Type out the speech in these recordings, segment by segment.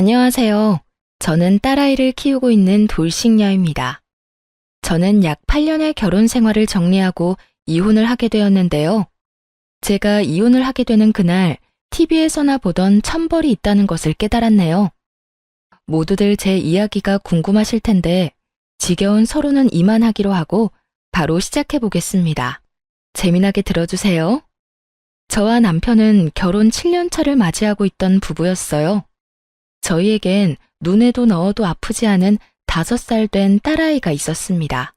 안녕하세요. 저는 딸아이를 키우고 있는 돌싱녀입니다. 저는 약 8년의 결혼 생활을 정리하고 이혼을 하게 되었는데요. 제가 이혼을 하게 되는 그날 TV에서나 보던 천벌이 있다는 것을 깨달았네요. 모두들 제 이야기가 궁금하실 텐데 지겨운 서로는 이만하기로 하고 바로 시작해 보겠습니다. 재미나게 들어주세요. 저와 남편은 결혼 7년 차를 맞이하고 있던 부부였어요. 저희에겐 눈에도 넣어도 아프지 않은 5살 된 딸아이가 있었습니다.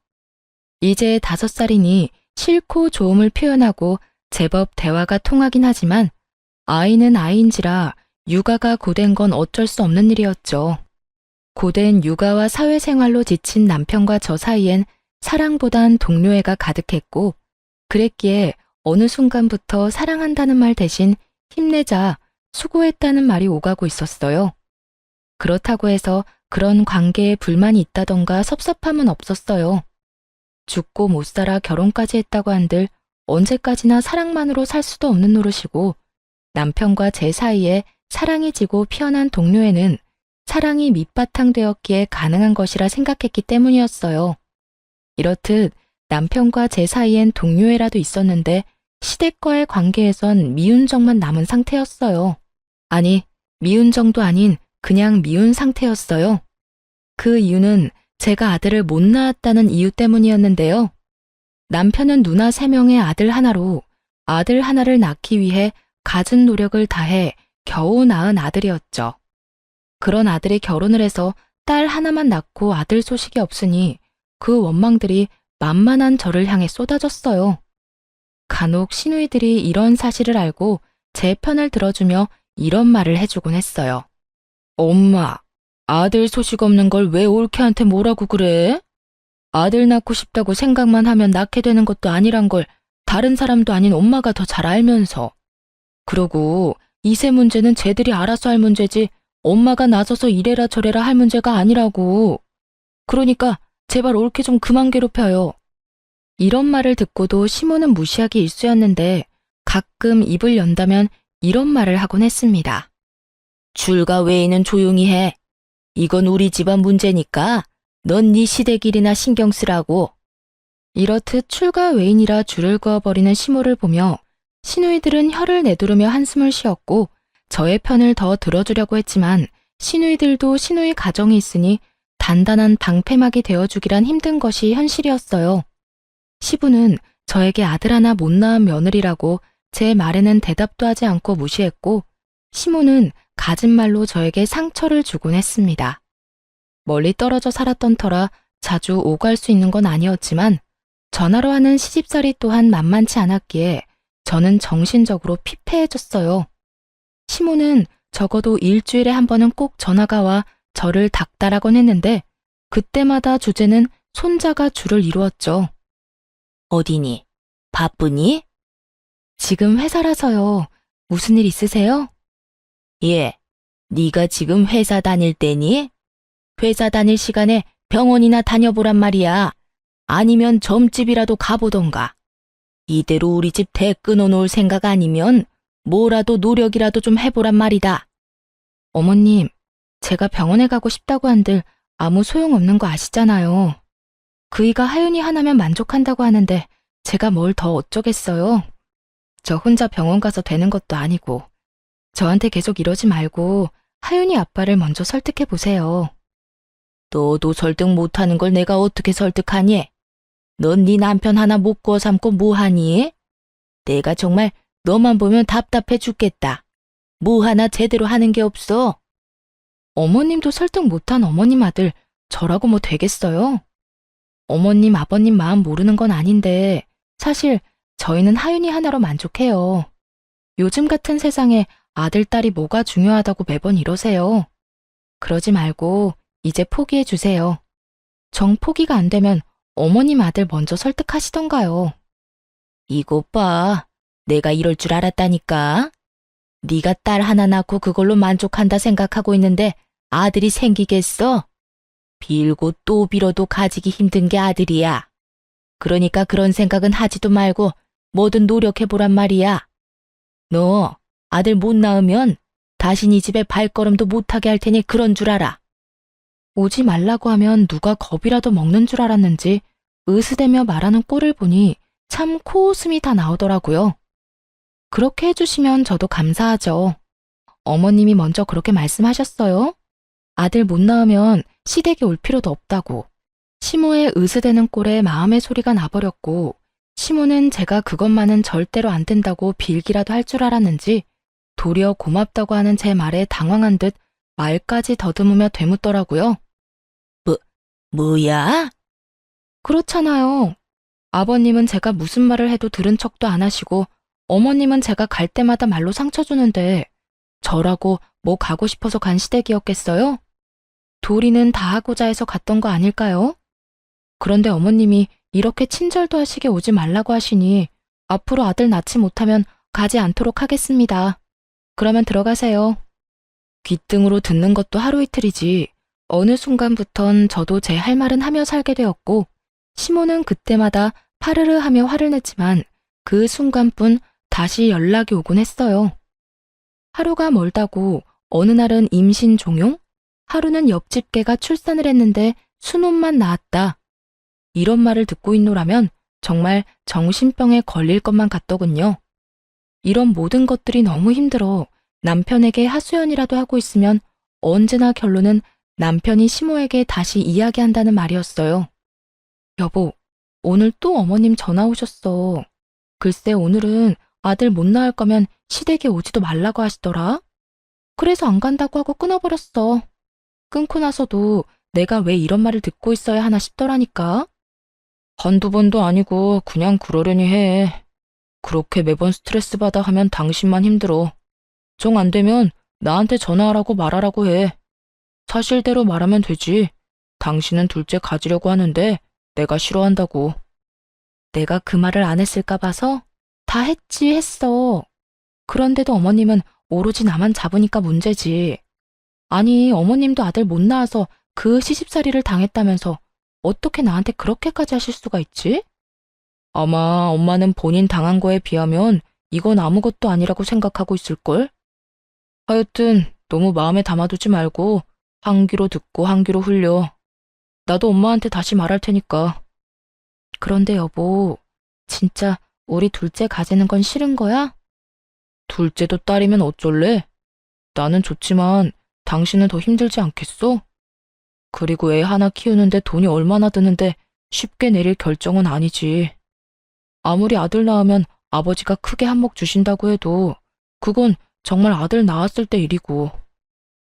이제 5살이니 싫고 좋음을 표현하고 제법 대화가 통하긴 하지만 아이는 아이인지라 육아가 고된 건 어쩔 수 없는 일이었죠. 고된 육아와 사회생활로 지친 남편과 저 사이엔 사랑보단 동료애가 가득했고 그랬기에 어느 순간부터 사랑한다는 말 대신 힘내자, 수고했다는 말이 오가고 있었어요. 그렇다고 해서 그런 관계에 불만이 있다던가 섭섭함은 없었어요. 죽고 못 살아 결혼까지 했다고 한들 언제까지나 사랑만으로 살 수도 없는 노릇이고 남편과 제 사이에 사랑이 지고 피어난 동료애는 사랑이 밑바탕 되었기에 가능한 것이라 생각했기 때문이었어요. 이렇듯 남편과 제 사이엔 동료애라도 있었는데 시댁과의 관계에선 미운정만 남은 상태였어요. 아니, 미운정도 아닌 그냥 미운 상태였어요. 그 이유는 제가 아들을 못 낳았다는 이유 때문이었는데요. 남편은 누나 3명의 아들 하나로 아들 하나를 낳기 위해 갖은 노력을 다해 겨우 낳은 아들이었죠. 그런 아들이 결혼을 해서 딸 하나만 낳고 아들 소식이 없으니 그 원망들이 만만한 저를 향해 쏟아졌어요. 간혹 시누이들이 이런 사실을 알고 제 편을 들어주며 이런 말을 해주곤 했어요. 엄마, 아들 소식 없는 걸 왜 올케한테 뭐라고 그래? 아들 낳고 싶다고 생각만 하면 낳게 되는 것도 아니란 걸 다른 사람도 아닌 엄마가 더 잘 알면서. 그러고 이세 문제는 쟤들이 알아서 할 문제지 엄마가 나서서 이래라 저래라 할 문제가 아니라고. 그러니까 제발 올케 좀 그만 괴롭혀요. 이런 말을 듣고도 시모는 무시하기 일쑤였는데 가끔 입을 연다면 이런 말을 하곤 했습니다. 줄과 외에는 조용히 해. 이건 우리 집안 문제니까 넌 네 시댁일이나 신경 쓰라고. 이렇듯 출가 외인이라 줄을 그어버리는 시모를 보며 시누이들은 혀를 내두르며 한숨을 쉬었고 저의 편을 더 들어주려고 했지만 시누이들도 시누이 가정이 있으니 단단한 방패막이 되어주기란 힘든 것이 현실이었어요. 시부는 저에게 아들 하나 못 낳은 며느리라고 제 말에는 대답도 하지 않고 무시했고 시모는 갖은 말로 저에게 상처를 주곤 했습니다. 멀리 떨어져 살았던 터라 자주 오갈 수 있는 건 아니었지만 전화로 하는 시집살이 또한 만만치 않았기에 저는 정신적으로 피폐해졌어요. 시모는 적어도 일주일에 한 번은 꼭 전화가 와 저를 닥달하곤 했는데 그때마다 주제는 손자가 주를 이루었죠. 어디니? 바쁘니? 지금 회사라서요. 무슨 일 있으세요? 예, 네가 지금 회사 다닐 때니? 회사 다닐 시간에 병원이나 다녀보란 말이야. 아니면 점집이라도 가보던가. 이대로 우리 집 대 끊어놓을 생각 아니면 뭐라도 노력이라도 좀 해보란 말이다. 어머님, 제가 병원에 가고 싶다고 한들 아무 소용없는 거 아시잖아요. 그이가 하윤이 하나면 만족한다고 하는데 제가 뭘 더 어쩌겠어요. 저 혼자 병원 가서 되는 것도 아니고. 저한테 계속 이러지 말고 하윤이 아빠를 먼저 설득해 보세요. 너도 설득 못하는 걸 내가 어떻게 설득하니? 넌 네 남편 하나 못 구워 삼고 뭐하니? 내가 정말 너만 보면 답답해 죽겠다. 뭐 하나 제대로 하는 게 없어. 어머님도 설득 못한 어머님 아들 저라고 뭐 되겠어요? 어머님 아버님 마음 모르는 건 아닌데 사실 저희는 하윤이 하나로 만족해요. 요즘 같은 세상에 아들, 딸이 뭐가 중요하다고 매번 이러세요. 그러지 말고 이제 포기해 주세요. 정 포기가 안 되면 어머님 아들 먼저 설득하시던가요. 이것 봐. 내가 이럴 줄 알았다니까. 네가 딸 하나 낳고 그걸로 만족한다 생각하고 있는데 아들이 생기겠어? 빌고 또 빌어도 가지기 힘든 게 아들이야. 그러니까 그런 생각은 하지도 말고 뭐든 노력해보란 말이야. 너 아들 못 낳으면 다신 이 집에 발걸음도 못하게 할 테니 그런 줄 알아. 오지 말라고 하면 누가 겁이라도 먹는 줄 알았는지 으스대며 말하는 꼴을 보니 참 코웃음이 다 나오더라고요. 그렇게 해주시면 저도 감사하죠. 어머님이 먼저 그렇게 말씀하셨어요. 아들 못 낳으면 시댁에 올 필요도 없다고. 시모의 으스대는 꼴에 마음의 소리가 나버렸고, 시모는 제가 그것만은 절대로 안 된다고 빌기라도 할 줄 알았는지 도리어 고맙다고 하는 제 말에 당황한 듯 말까지 더듬으며 되묻더라고요. 뭐야? 그렇잖아요. 아버님은 제가 무슨 말을 해도 들은 척도 안 하시고 어머님은 제가 갈 때마다 말로 상처 주는데 저라고 뭐 가고 싶어서 간 시댁이었겠어요? 도리는 다 하고자 해서 갔던 거 아닐까요? 그런데 어머님이 이렇게 친절도 하시게 오지 말라고 하시니 앞으로 아들 낳지 못하면 가지 않도록 하겠습니다. 그러면 들어가세요. 귓등으로 듣는 것도 하루 이틀이지 어느 순간부턴 저도 제 할 말은 하며 살게 되었고 시모는 그때마다 파르르 하며 화를 냈지만 그 순간뿐 다시 연락이 오곤 했어요. 하루가 멀다고 어느 날은 임신 종용, 하루는 옆집 개가 출산을 했는데 순혼만 낳았다. 이런 말을 듣고 있노라면 정말 정신병에 걸릴 것만 같더군요. 이런 모든 것들이 너무 힘들어 남편에게 하소연이라도 하고 있으면 언제나 결론은 남편이 시모에게 다시 이야기한다는 말이었어요. 여보, 오늘 또 어머님 전화 오셨어. 글쎄 오늘은 아들 못 낳을 거면 시댁에 오지도 말라고 하시더라. 그래서 안 간다고 하고 끊어버렸어. 끊고 나서도 내가 왜 이런 말을 듣고 있어야 하나 싶더라니까. 한두 번도 아니고 그냥 그러려니 해. 그렇게 매번 스트레스 받아 하면 당신만 힘들어. 정 안 되면 나한테 전화하라고 말하라고 해. 사실대로 말하면 되지. 당신은 둘째 가지려고 하는데 내가 싫어한다고. 내가 그 말을 안 했을까 봐서 다 했지 했어. 그런데도 어머님은 오로지 나만 잡으니까 문제지. 아니 어머님도 아들 못 낳아서 그 시집살이를 당했다면서 어떻게 나한테 그렇게까지 하실 수가 있지? 아마 엄마는 본인 당한 거에 비하면 이건 아무것도 아니라고 생각하고 있을걸? 하여튼 너무 마음에 담아두지 말고 한 귀로 듣고 한 귀로 흘려. 나도 엄마한테 다시 말할 테니까. 그런데 여보, 진짜 우리 둘째 가지는 건 싫은 거야? 둘째도 딸이면 어쩔래? 나는 좋지만 당신은 더 힘들지 않겠어? 그리고 애 하나 키우는데 돈이 얼마나 드는데 쉽게 내릴 결정은 아니지. 아무리 아들 낳으면 아버지가 크게 한몫 주신다고 해도 그건 정말 아들 낳았을 때 일이고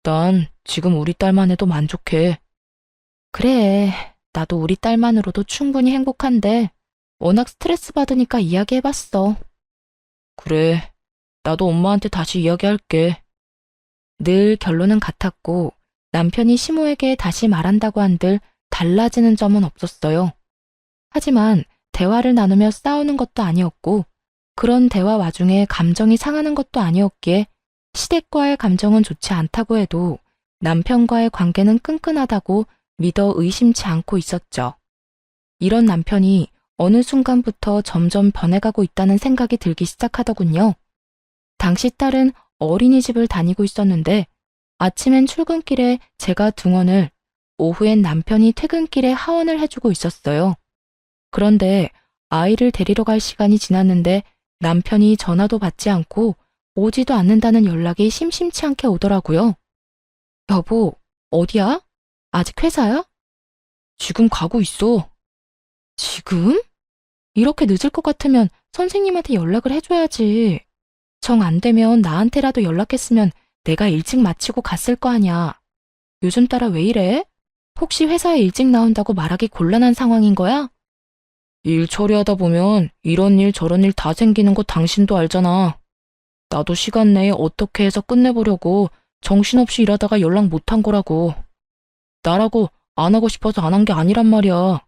난 지금 우리 딸만 해도 만족해. 그래, 나도 우리 딸만으로도 충분히 행복한데 워낙 스트레스 받으니까 이야기해봤어. 그래, 나도 엄마한테 다시 이야기할게. 늘 결론은 같았고 남편이 시모에게 다시 말한다고 한들 달라지는 점은 없었어요. 하지만 대화를 나누며 싸우는 것도 아니었고 그런 대화 와중에 감정이 상하는 것도 아니었기에 시댁과의 감정은 좋지 않다고 해도 남편과의 관계는 끈끈하다고 믿어 의심치 않고 있었죠. 이런 남편이 어느 순간부터 점점 변해가고 있다는 생각이 들기 시작하더군요. 당시 딸은 어린이집을 다니고 있었는데 아침엔 출근길에 제가 등원을, 오후엔 남편이 퇴근길에 하원을 해주고 있었어요. 그런데 아이를 데리러 갈 시간이 지났는데 남편이 전화도 받지 않고 오지도 않는다는 연락이 심심치 않게 오더라고요. 여보, 어디야? 아직 회사야? 지금 가고 있어. 지금? 이렇게 늦을 것 같으면 선생님한테 연락을 해줘야지. 정 안 되면 나한테라도 연락했으면 내가 일찍 마치고 갔을 거 아냐. 요즘 따라 왜 이래? 혹시 회사에 일찍 나온다고 말하기 곤란한 상황인 거야? 일 처리하다 보면 이런 일 저런 일 다 생기는 거 당신도 알잖아. 나도 시간 내에 어떻게 해서 끝내보려고 정신없이 일하다가 연락 못한 거라고. 나라고 안 하고 싶어서 안 한 게 아니란 말이야.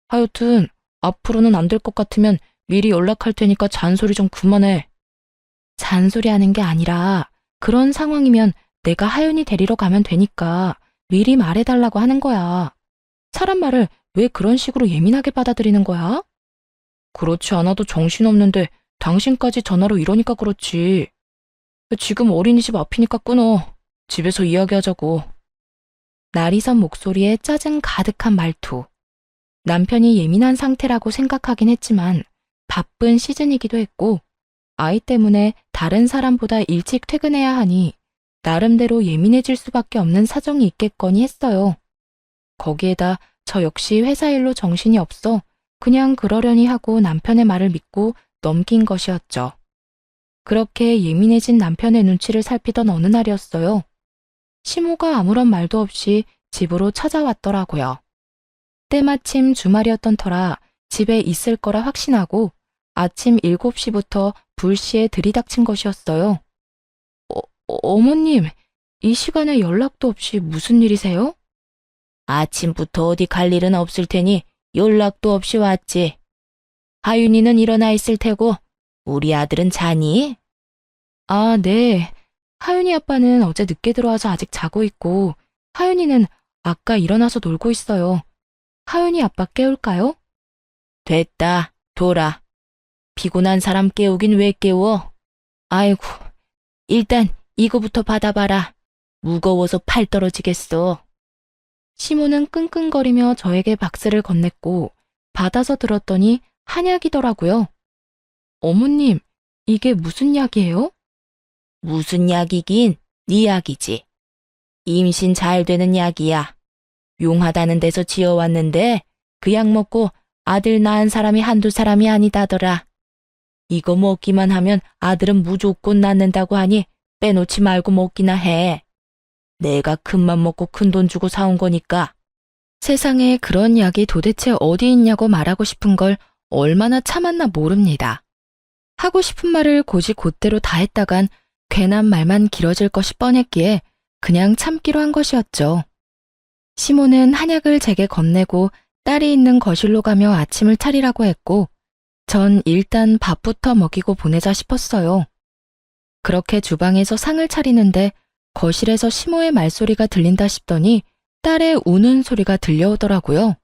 하여튼 앞으로는 안 될 것 같으면 미리 연락할 테니까 잔소리 좀 그만해. 잔소리하는 게 아니라 그런 상황이면 내가 하윤이 데리러 가면 되니까 미리 말해달라고 하는 거야. 사람 말을 왜 그런 식으로 예민하게 받아들이는 거야? 그렇지 않아도 정신없는데 당신까지 전화로 이러니까 그렇지. 지금 어린이집 앞이니까 끊어. 집에서 이야기하자고. 나리선 목소리에 짜증 가득한 말투. 남편이 예민한 상태라고 생각하긴 했지만 바쁜 시즌이기도 했고 아이 때문에 다른 사람보다 일찍 퇴근해야 하니 나름대로 예민해질 수밖에 없는 사정이 있겠거니 했어요. 거기에다 저 역시 회사 일로 정신이 없어 그냥 그러려니 하고 남편의 말을 믿고 넘긴 것이었죠. 그렇게 예민해진 남편의 눈치를 살피던 어느 날이었어요. 시모가 아무런 말도 없이 집으로 찾아왔더라고요. 때마침 주말이었던 터라 집에 있을 거라 확신하고 아침 7시부터 불시에 들이닥친 것이었어요. 어머님, 이 시간에 연락도 없이 무슨 일이세요? 아침부터 어디 갈 일은 없을 테니 연락도 없이 왔지. 하윤이는 일어나 있을 테고 우리 아들은 자니? 아, 네. 하윤이 아빠는 어제 늦게 들어와서 아직 자고 있고 하윤이는 아까 일어나서 놀고 있어요. 하윤이 아빠 깨울까요? 됐다. 둬라. 피곤한 사람 깨우긴 왜 깨워? 아이고, 일단 이거부터 받아봐라. 무거워서 팔 떨어지겠어. 시모는 끙끙거리며 저에게 박스를 건넸고 받아서 들었더니 한약이더라고요. 어머님, 이게 무슨 약이에요? 무슨 약이긴 네 약이지. 임신 잘 되는 약이야. 용하다는 데서 지어왔는데 그 약 먹고 아들 낳은 사람이 한두 사람이 아니다더라. 이거 먹기만 하면 아들은 무조건 낳는다고 하니 빼놓지 말고 먹기나 해. 내가 큰맘 먹고 큰돈 주고 사온 거니까. 세상에 그런 약이 도대체 어디 있냐고 말하고 싶은 걸 얼마나 참았나 모릅니다. 하고 싶은 말을 곧이곧대로 다 했다간 괜한 말만 길어질 것이 뻔했기에 그냥 참기로 한 것이었죠. 시모는 한약을 제게 건네고 딸이 있는 거실로 가며 아침을 차리라고 했고 전 일단 밥부터 먹이고 보내자 싶었어요. 그렇게 주방에서 상을 차리는데 거실에서 시모의 말소리가 들린다 싶더니 딸의 우는 소리가 들려오더라고요.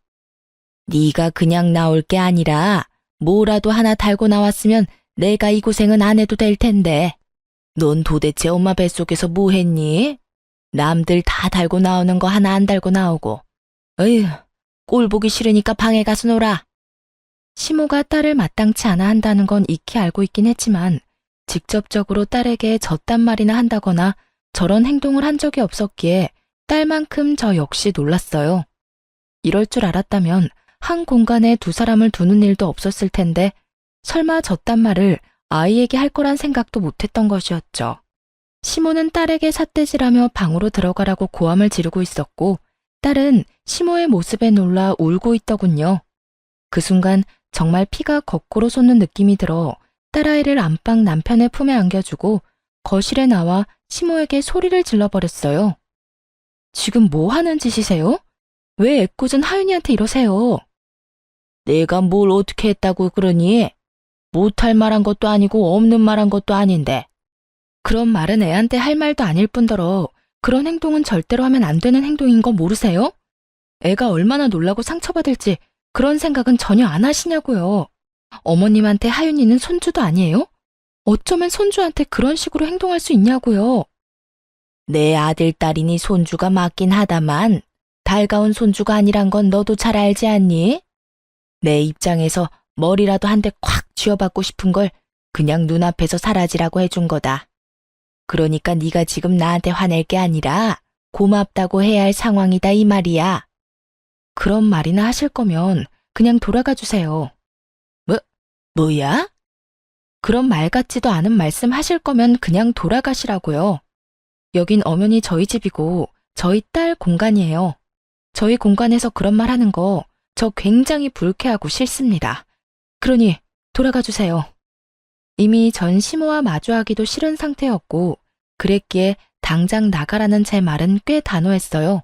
네가 그냥 나올 게 아니라 뭐라도 하나 달고 나왔으면 내가 이 고생은 안 해도 될 텐데. 넌 도대체 엄마 뱃속에서 뭐 했니? 남들 다 달고 나오는 거 하나 안 달고 나오고. 어휴, 꼴 보기 싫으니까 방에 가서 놀아. 시모가 딸을 마땅치 않아 한다는 건 익히 알고 있긴 했지만 직접적으로 딸에게 저딴 말이나 한다거나 저런 행동을 한 적이 없었기에 딸만큼 저 역시 놀랐어요. 이럴 줄 알았다면 한 공간에 두 사람을 두는 일도 없었을 텐데 설마 저딴 말을 아이에게 할 거란 생각도 못했던 것이었죠. 시모는 딸에게 삿대질하며 방으로 들어가라고 고함을 지르고 있었고 딸은 시모의 모습에 놀라 울고 있더군요. 그 순간 정말 피가 거꾸로 솟는 느낌이 들어 딸아이를 안방 남편의 품에 안겨주고 거실에 나와 시모에게 소리를 질러버렸어요. 지금 뭐 하는 짓이세요? 왜 애꿎은 하윤이한테 이러세요? 내가 뭘 어떻게 했다고 그러니? 못할 말한 것도 아니고 없는 말한 것도 아닌데. 그런 말은 애한테 할 말도 아닐 뿐더러 그런 행동은 절대로 하면 안 되는 행동인 거 모르세요? 애가 얼마나 놀라고 상처받을지 그런 생각은 전혀 안 하시냐고요. 어머님한테 하윤이는 손주도 아니에요? 어쩌면 손주한테 그런 식으로 행동할 수 있냐고요. 내 아들, 딸이니 손주가 맞긴 하다만 달가운 손주가 아니란 건 너도 잘 알지 않니? 내 입장에서 머리라도 한 대 콱 쥐어받고 싶은 걸 그냥 눈앞에서 사라지라고 해준 거다. 그러니까 네가 지금 나한테 화낼 게 아니라 고맙다고 해야 할 상황이다 이 말이야. 그런 말이나 하실 거면 그냥 돌아가 주세요. 뭐야? 그런 말 같지도 않은 말씀 하실 거면 그냥 돌아가시라고요. 여긴 엄연히 저희 집이고 저희 딸 공간이에요. 저희 공간에서 그런 말 하는 거 저 굉장히 불쾌하고 싫습니다. 그러니 돌아가 주세요. 이미 전 시모와 마주하기도 싫은 상태였고 그랬기에 당장 나가라는 제 말은 꽤 단호했어요.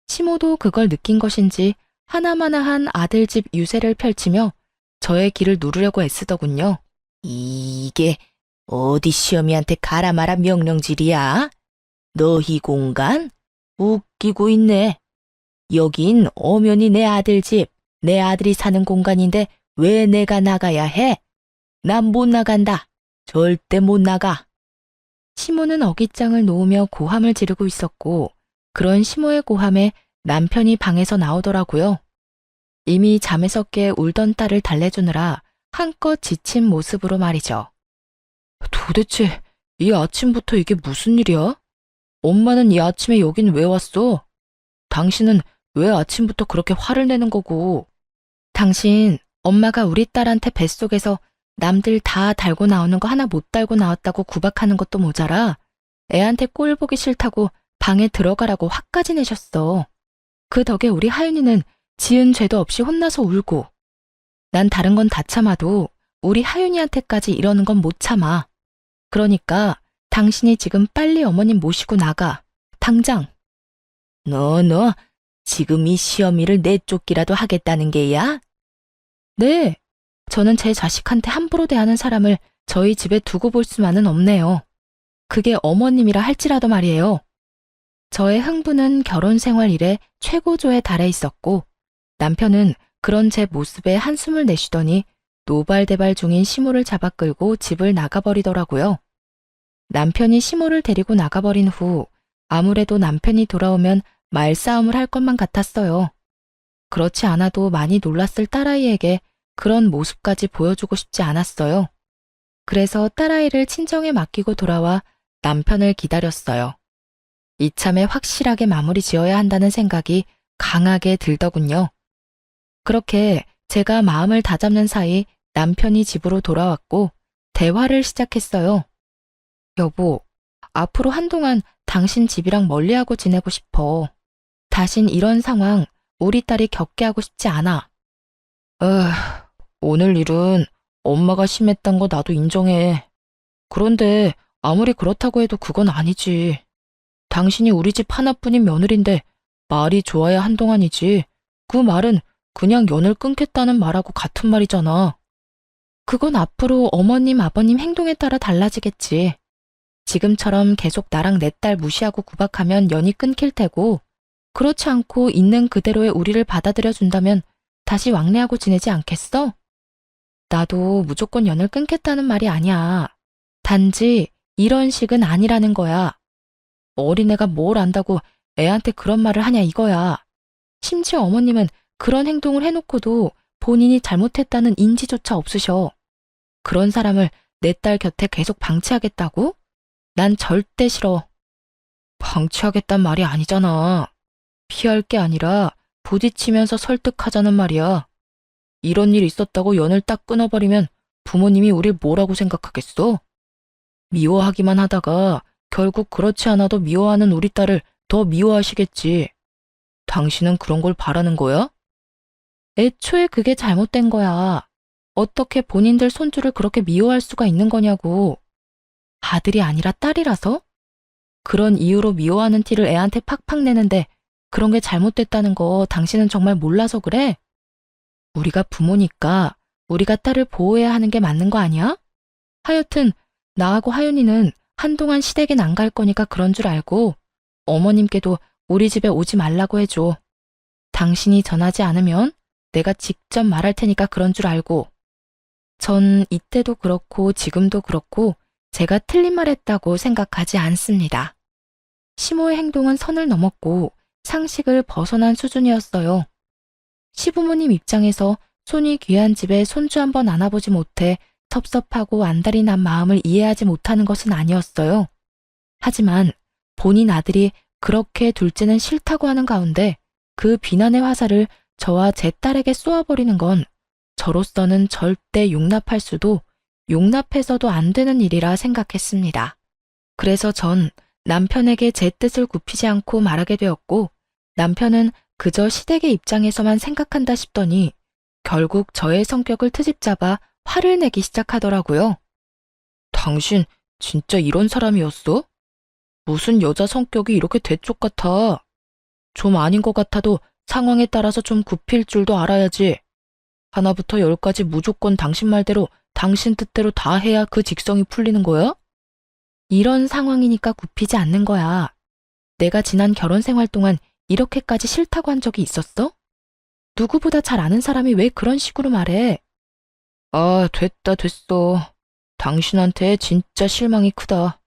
시모도 그걸 느낀 것인지 하나마나한 아들 집 유세를 펼치며 저의 길을 누르려고 애쓰더군요. 이게 어디 시어미한테 가라 마라 명령질이야? 너희 공간? 웃기고 있네. 여긴 엄연히 내 아들 집, 내 아들이 사는 공간인데 왜 내가 나가야 해? 난 못 나간다. 절대 못 나가. 시모는 어깃장을 놓으며 고함을 지르고 있었고, 그런 시모의 고함에 남편이 방에서 나오더라고요. 이미 잠에서 깨 울던 딸을 달래주느라 한껏 지친 모습으로 말이죠. 도대체 이 아침부터 이게 무슨 일이야? 엄마는 이 아침에 여긴 왜 왔어? 당신은 왜 아침부터 그렇게 화를 내는 거고? 당신, 엄마가 우리 딸한테 뱃속에서 남들 다 달고 나오는 거 하나 못 달고 나왔다고 구박하는 것도 모자라 애한테 꼴 보기 싫다고 방에 들어가라고 화까지 내셨어. 그 덕에 우리 하윤이는 지은 죄도 없이 혼나서 울고, 난 다른 건 다 참아도 우리 하윤이한테까지 이러는 건 못 참아. 그러니까 당신이 지금 빨리 어머님 모시고 나가. 당장. 너 지금 이 시어미를 내쫓기라도 하겠다는 게야? 네. 저는 제 자식한테 함부로 대하는 사람을 저희 집에 두고 볼 수만은 없네요. 그게 어머님이라 할지라도 말이에요. 저의 흥분은 결혼 생활 이래 최고조에 달해 있었고, 남편은 그런 제 모습에 한숨을 내쉬더니 노발대발 중인 시모를 잡아 끌고 집을 나가버리더라고요. 남편이 시모를 데리고 나가버린 후 아무래도 남편이 돌아오면 말싸움을 할 것만 같았어요. 그렇지 않아도 많이 놀랐을 딸아이에게 그런 모습까지 보여주고 싶지 않았어요. 그래서 딸아이를 친정에 맡기고 돌아와 남편을 기다렸어요. 이참에 확실하게 마무리 지어야 한다는 생각이 강하게 들더군요. 그렇게 제가 마음을 다잡는 사이 남편이 집으로 돌아왔고 대화를 시작했어요. 여보, 앞으로 한동안 당신 집이랑 멀리하고 지내고 싶어. 다신 이런 상황 우리 딸이 겪게 하고 싶지 않아. 오늘 일은 엄마가 심했단 거 나도 인정해. 그런데 아무리 그렇다고 해도 그건 아니지. 당신이 우리 집 하나뿐인 며느린데 말이 좋아야 한동안이지. 그 말은 그냥 연을 끊겠다는 말하고 같은 말이잖아. 그건 앞으로 어머님, 아버님 행동에 따라 달라지겠지. 지금처럼 계속 나랑 내 딸 무시하고 구박하면 연이 끊길 테고, 그렇지 않고 있는 그대로의 우리를 받아들여 준다면 다시 왕래하고 지내지 않겠어? 나도 무조건 연을 끊겠다는 말이 아니야. 단지 이런 식은 아니라는 거야. 어린애가 뭘 안다고 애한테 그런 말을 하냐 이거야. 심지어 어머님은 그런 행동을 해놓고도 본인이 잘못했다는 인지조차 없으셔. 그런 사람을 내 딸 곁에 계속 방치하겠다고? 난 절대 싫어. 방치하겠단 말이 아니잖아. 피할 게 아니라 부딪히면서 설득하자는 말이야. 이런 일 있었다고 연을 딱 끊어버리면 부모님이 우릴 뭐라고 생각하겠어? 미워하기만 하다가 결국 그렇지 않아도 미워하는 우리 딸을 더 미워하시겠지. 당신은 그런 걸 바라는 거야? 애초에 그게 잘못된 거야. 어떻게 본인들 손주를 그렇게 미워할 수가 있는 거냐고. 아들이 아니라 딸이라서? 그런 이유로 미워하는 티를 애한테 팍팍 내는데 그런 게 잘못됐다는 거 당신은 정말 몰라서 그래? 우리가 부모니까 우리가 딸을 보호해야 하는 게 맞는 거 아니야? 하여튼 나하고 하윤이는 한동안 시댁엔 안 갈 거니까 그런 줄 알고 어머님께도 우리 집에 오지 말라고 해줘. 당신이 전하지 않으면 내가 직접 말할 테니까 그런 줄 알고. 전 이때도 그렇고 지금도 그렇고 제가 틀린 말 했다고 생각하지 않습니다. 시모의 행동은 선을 넘었고 상식을 벗어난 수준이었어요. 시부모님 입장에서 손이 귀한 집에 손주 한번 안아보지 못해 섭섭하고 안달이 난 마음을 이해하지 못하는 것은 아니었어요. 하지만 본인 아들이 그렇게 둘째는 싫다고 하는 가운데 그 비난의 화살을 저와 제 딸에게 쏘아버리는 건 저로서는 절대 용납할 수도 용납해서도 안 되는 일이라 생각했습니다. 그래서 전 남편에게 제 뜻을 굽히지 않고 말하게 되었고 남편은 그저 시댁의 입장에서만 생각한다 싶더니 결국 저의 성격을 트집잡아 화를 내기 시작하더라고요. 당신 진짜 이런 사람이었어? 무슨 여자 성격이 이렇게 대쪽 같아? 좀 아닌 것 같아도 상황에 따라서 좀 굽힐 줄도 알아야지. 하나부터 열까지 무조건 당신 말대로 당신 뜻대로 다 해야 그 직성이 풀리는 거야? 이런 상황이니까 굽히지 않는 거야. 내가 지난 결혼 생활 동안 이렇게까지 싫다고 한 적이 있었어? 누구보다 잘 아는 사람이 왜 그런 식으로 말해? 아, 됐어. 당신한테 진짜 실망이 크다.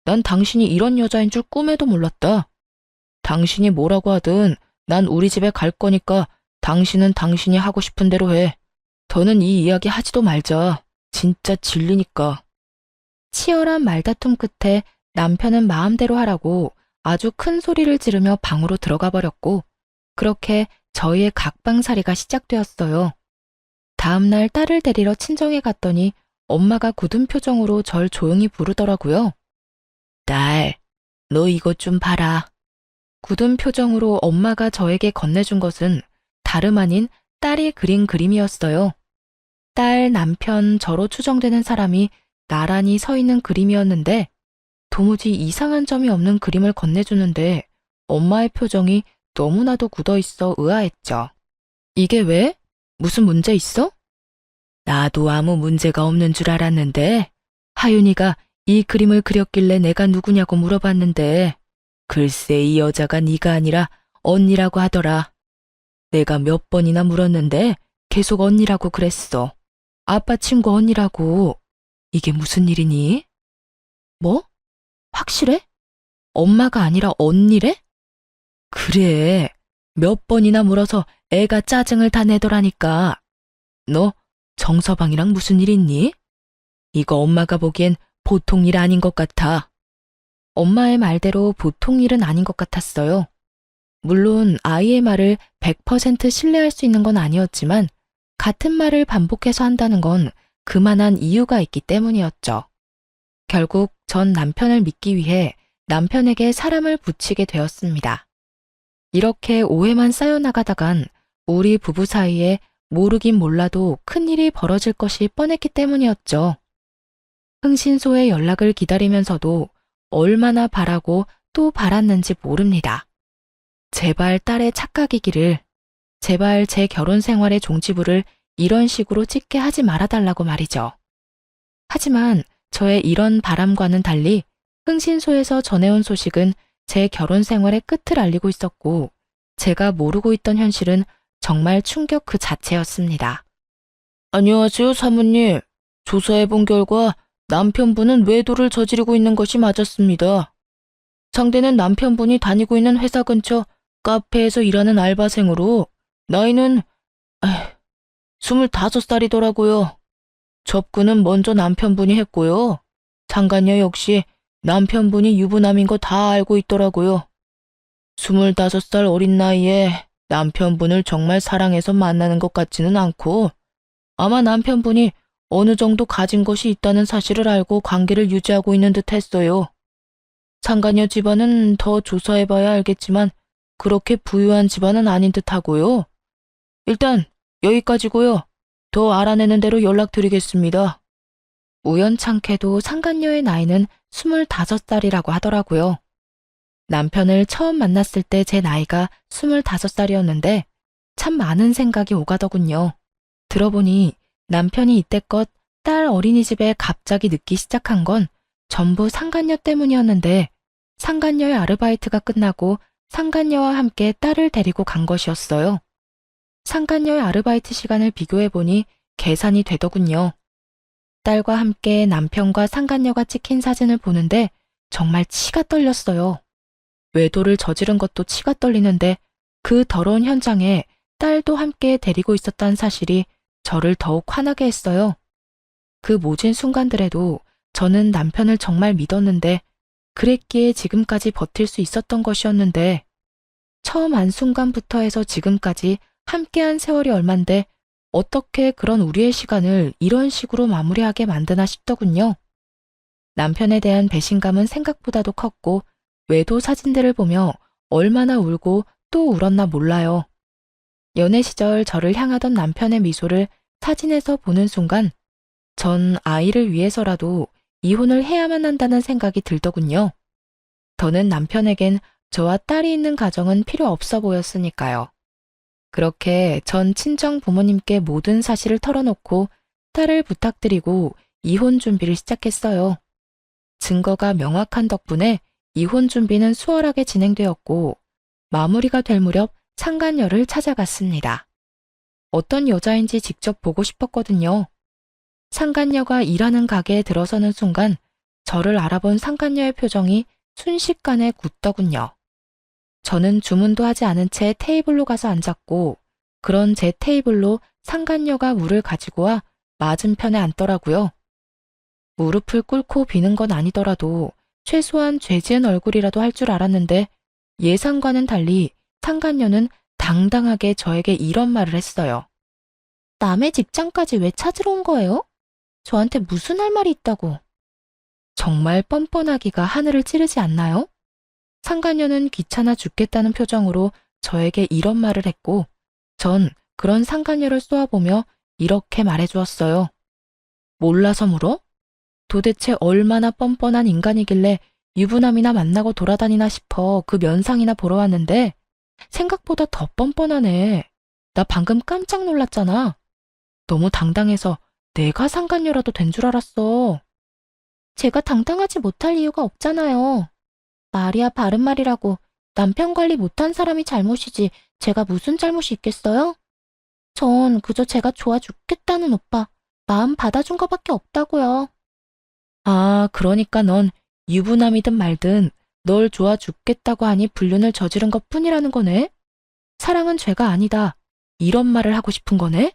난 당신이 이런 여자인 줄 꿈에도 몰랐다. 당신이 뭐라고 하든 난 우리 집에 갈 거니까 당신은 당신이 하고 싶은 대로 해. 더는 이 이야기 하지도 말자. 진짜 질리니까. 치열한 말다툼 끝에 남편은 마음대로 하라고 아주 큰 소리를 지르며 방으로 들어가 버렸고, 그렇게 저희의 각방살이가 시작되었어요. 다음날 딸을 데리러 친정에 갔더니 엄마가 굳은 표정으로 절 조용히 부르더라고요. 딸, 너 이것 좀 봐라. 굳은 표정으로 엄마가 저에게 건네준 것은 다름 아닌 딸이 그린 그림이었어요. 딸, 남편, 저로 추정되는 사람이 나란히 서 있는 그림이었는데 도무지 이상한 점이 없는 그림을 건네주는데 엄마의 표정이 너무나도 굳어있어 의아했죠. 이게 왜? 무슨 문제 있어? 나도 아무 문제가 없는 줄 알았는데 하윤이가 이 그림을 그렸길래 내가 누구냐고 물어봤는데 글쎄 이 여자가 네가 아니라 언니라고 하더라. 내가 몇 번이나 물었는데 계속 언니라고 그랬어. 아빠 친구 언니라고. 이게 무슨 일이니? 뭐? 확실해? 엄마가 아니라 언니래? 그래. 몇 번이나 물어서 애가 짜증을 다 내더라니까. 너 정서방이랑 무슨 일 있니? 이거 엄마가 보기엔 보통 일 아닌 것 같아. 엄마의 말대로 보통 일은 아닌 것 같았어요. 물론 아이의 말을 100% 신뢰할 수 있는 건 아니었지만 같은 말을 반복해서 한다는 건 그만한 이유가 있기 때문이었죠. 결국 전 남편을 믿기 위해 남편에게 사람을 붙이게 되었습니다. 이렇게 오해만 쌓여나가다간 우리 부부 사이에 모르긴 몰라도 큰일이 벌어질 것이 뻔했기 때문이었죠. 흥신소의 연락을 기다리면서도 얼마나 바라고 또 바랐는지 모릅니다. 제발 딸의 착각이기를, 제발 제 결혼 생활의 종지부를 이런 식으로 찍게 하지 말아달라고 말이죠. 하지만 저의 이런 바람과는 달리 흥신소에서 전해온 소식은 제 결혼 생활의 끝을 알리고 있었고, 제가 모르고 있던 현실은 정말 충격 그 자체였습니다. 안녕하세요, 사모님. 조사해본 결과 남편분은 외도를 저지르고 있는 것이 맞았습니다. 상대는 남편분이 다니고 있는 회사 근처 카페에서 일하는 알바생으로 나이는 25살이더라고요. 접근은 먼저 남편분이 했고요. 상간녀 역시 남편분이 유부남인 거 다 알고 있더라고요. 25살 어린 나이에 남편분을 정말 사랑해서 만나는 것 같지는 않고 아마 남편분이 어느 정도 가진 것이 있다는 사실을 알고 관계를 유지하고 있는 듯 했어요. 상간녀 집안은 더 조사해봐야 알겠지만 그렇게 부유한 집안은 아닌 듯 하고요. 일단 여기까지고요. 더 알아내는 대로 연락드리겠습니다. 우연찮게도 상간녀의 나이는 25살이라고 하더라고요. 남편을 처음 만났을 때 제 나이가 25살이었는데 참 많은 생각이 오가더군요. 들어보니 남편이 이때껏 딸 어린이집에 갑자기 늦기 시작한 건 전부 상간녀 때문이었는데 상간녀의 아르바이트가 끝나고 상간녀와 함께 딸을 데리고 간 것이었어요. 상간녀의 아르바이트 시간을 비교해보니 계산이 되더군요. 딸과 함께 남편과 상간녀가 찍힌 사진을 보는데 정말 치가 떨렸어요. 외도를 저지른 것도 치가 떨리는데 그 더러운 현장에 딸도 함께 데리고 있었다는 사실이 저를 더욱 화나게 했어요. 그 모진 순간들에도 저는 남편을 정말 믿었는데 그랬기에 지금까지 버틸 수 있었던 것이었는데 처음 안 순간부터 해서 지금까지 함께한 세월이 얼만데 어떻게 그런 우리의 시간을 이런 식으로 마무리하게 만드나 싶더군요. 남편에 대한 배신감은 생각보다도 컸고 외도 사진들을 보며 얼마나 울고 또 울었나 몰라요. 연애 시절 저를 향하던 남편의 미소를 사진에서 보는 순간 전 아이를 위해서라도 이혼을 해야만 한다는 생각이 들더군요. 더는 남편에겐 저와 딸이 있는 가정은 필요 없어 보였으니까요. 그렇게 전 친정 부모님께 모든 사실을 털어놓고 딸을 부탁드리고 이혼 준비를 시작했어요. 증거가 명확한 덕분에 이혼 준비는 수월하게 진행되었고 마무리가 될 무렵 상간녀를 찾아갔습니다. 어떤 여자인지 직접 보고 싶었거든요. 상간녀가 일하는 가게에 들어서는 순간 저를 알아본 상간녀의 표정이 순식간에 굳더군요. 저는 주문도 하지 않은 채 테이블로 가서 앉았고, 그런 제 테이블로 상간녀가 물을 가지고 와 맞은편에 앉더라고요. 무릎을 꿇고 비는 건 아니더라도 최소한 죄 지은 얼굴이라도 할 줄 알았는데, 예상과는 달리 상간녀는 당당하게 저에게 이런 말을 했어요. 남의 직장까지 왜 찾으러 온 거예요? 저한테 무슨 할 말이 있다고. 정말 뻔뻔하기가 하늘을 찌르지 않나요? 상간녀는 귀찮아 죽겠다는 표정으로 저에게 이런 말을 했고, 전 그런 상간녀를 쏘아보며 이렇게 말해주었어요. 몰라서 물어? 도대체 얼마나 뻔뻔한 인간이길래 유부남이나 만나고 돌아다니나 싶어 그 면상이나 보러 왔는데, 생각보다 더 뻔뻔하네. 나 방금 깜짝 놀랐잖아. 너무 당당해서 내가 상간녀라도 된 줄 알았어. 제가 당당하지 못할 이유가 없잖아요. 말이야 바른 말이라고 남편 관리 못한 사람이 잘못이지 제가 무슨 잘못이 있겠어요? 전 그저 제가 좋아 죽겠다는 오빠 마음 받아준 거밖에 없다고요. 아, 그러니까 넌 유부남이든 말든 널 좋아 죽겠다고 하니 불륜을 저지른 것뿐이라는 거네? 사랑은 죄가 아니다. 이런 말을 하고 싶은 거네?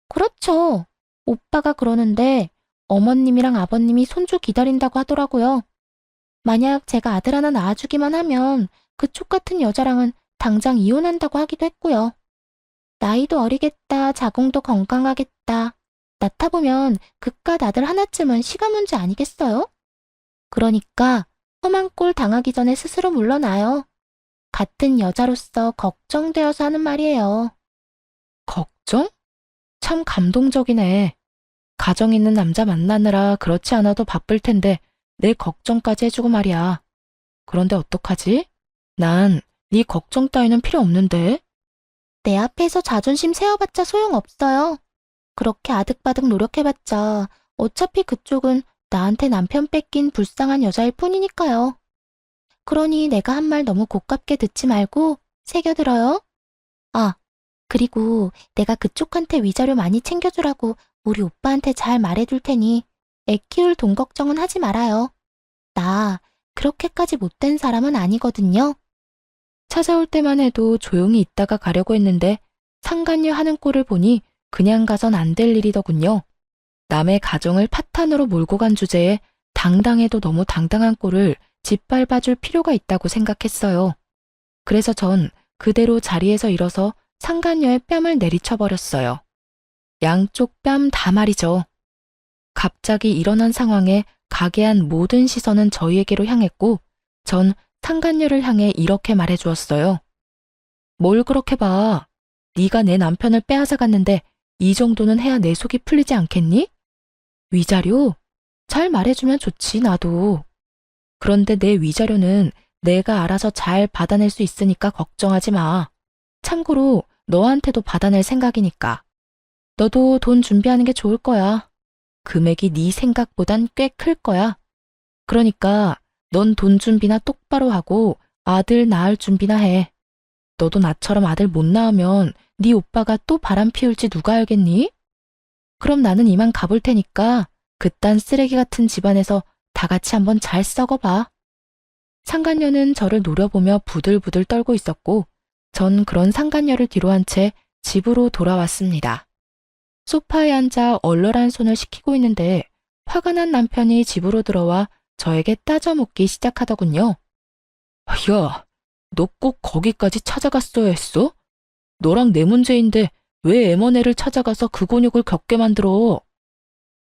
그렇죠. 오빠가 그러는데 어머님이랑 아버님이 손주 기다린다고 하더라고요. 만약 제가 아들 하나 낳아주기만 하면 그쪽 같은 여자랑은 당장 이혼한다고 하기도 했고요. 나이도 어리겠다, 자궁도 건강하겠다. 낳다 보면 그깟 아들 하나쯤은 시간 문제 아니겠어요? 그러니까 험한 꼴 당하기 전에 스스로 물러나요. 같은 여자로서 걱정되어서 하는 말이에요. 걱정? 참 감동적이네. 가정 있는 남자 만나느라 그렇지 않아도 바쁠 텐데 내 걱정까지 해주고 말이야. 그런데 어떡하지? 난 네 걱정 따위는 필요 없는데. 내 앞에서 자존심 세워봤자 소용없어요. 그렇게 아득바득 노력해봤자 어차피 그쪽은 나한테 남편 뺏긴 불쌍한 여자일 뿐이니까요. 그러니 내가 한 말 너무 고깝게 듣지 말고 새겨들어요. 아, 그리고 내가 그쪽한테 위자료 많이 챙겨주라고 우리 오빠한테 잘 말해둘 테니 애 키울 돈 걱정은 하지 말아요. 나 그렇게까지 못된 사람은 아니거든요. 찾아올 때만 해도 조용히 있다가 가려고 했는데 상간녀 하는 꼴을 보니 그냥 가선 안 될 일이더군요. 남의 가정을 파탄으로 몰고 간 주제에 당당해도 너무 당당한 꼴을 짓밟아줄 필요가 있다고 생각했어요. 그래서 전 그대로 자리에서 일어서 상간녀의 뺨을 내리쳐버렸어요. 양쪽 뺨 다 말이죠. 갑자기 일어난 상황에 가게한 모든 시선은 저희에게로 향했고, 전 상간녀를 향해 이렇게 말해주었어요. 뭘 그렇게 봐. 네가 내 남편을 빼앗아 갔는데 이 정도는 해야 내 속이 풀리지 않겠니? 위자료? 잘 말해주면 좋지, 나도. 그런데 내 위자료는 내가 알아서 잘 받아낼 수 있으니까 걱정하지 마. 참고로 너한테도 받아낼 생각이니까. 너도 돈 준비하는 게 좋을 거야. 금액이 네 생각보단 꽤 클 거야. 그러니까 넌 돈 준비나 똑바로 하고 아들 낳을 준비나 해. 너도 나처럼 아들 못 낳으면 네 오빠가 또 바람 피울지 누가 알겠니? 그럼 나는 이만 가볼 테니까 그딴 쓰레기 같은 집안에서 다 같이 한번 잘 썩어봐. 상간녀는 저를 노려보며 부들부들 떨고 있었고, 전 그런 상간녀를 뒤로 한 채 집으로 돌아왔습니다. 소파에 앉아 얼얼한 손을 식히고 있는데 화가 난 남편이 집으로 들어와 저에게 따져 묻기 시작하더군요. 야, 너 꼭 거기까지 찾아갔어야 했어? 너랑 내 문제인데 왜 M&A를 찾아가서 그 곤욕을 겪게 만들어?